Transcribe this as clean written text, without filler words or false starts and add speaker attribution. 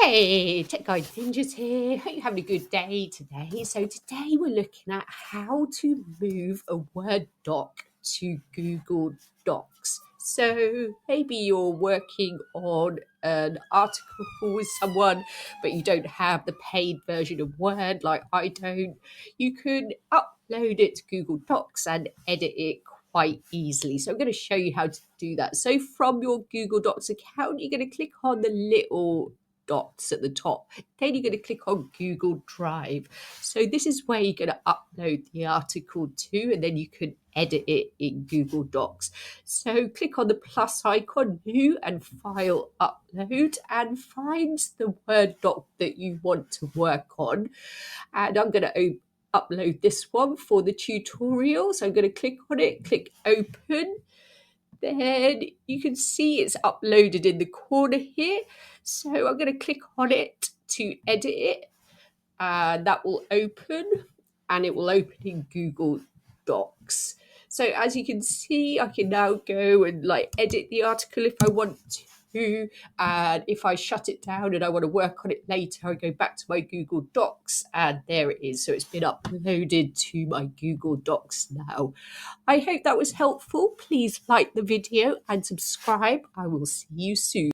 Speaker 1: Hey, Tech Guide Ninjas here. Hope you're having a good day today. So today we're looking at how to move a Word doc to Google Docs. So maybe you're working on an article with someone, but you don't have the paid version of Word like I don't. You can upload it to Google Docs and edit it quite easily. So I'm going to show you how to do that. So from your Google Docs account, you're going to click on the little dots at the top. Then you're going to click on Google Drive. So this is where you're going to upload the article to, and then you can edit it in Google Docs. So click on the plus icon, New, and File Upload, and find the Word doc that you want to work on. And I'm going to upload this one for the tutorial. So I'm going to click on it, click Open. Then you can see it's uploaded in the corner here. So I'm going to click on it to edit it, and that will open, and it will open in Google Docs. So as you can see, I can now go and edit the article if I want to, and if I shut it down and I want to work on it later, I go back to my Google Docs, and there it is. So it's been uploaded to my Google Docs now. I hope that was helpful. Please like the video and subscribe. I will see you soon.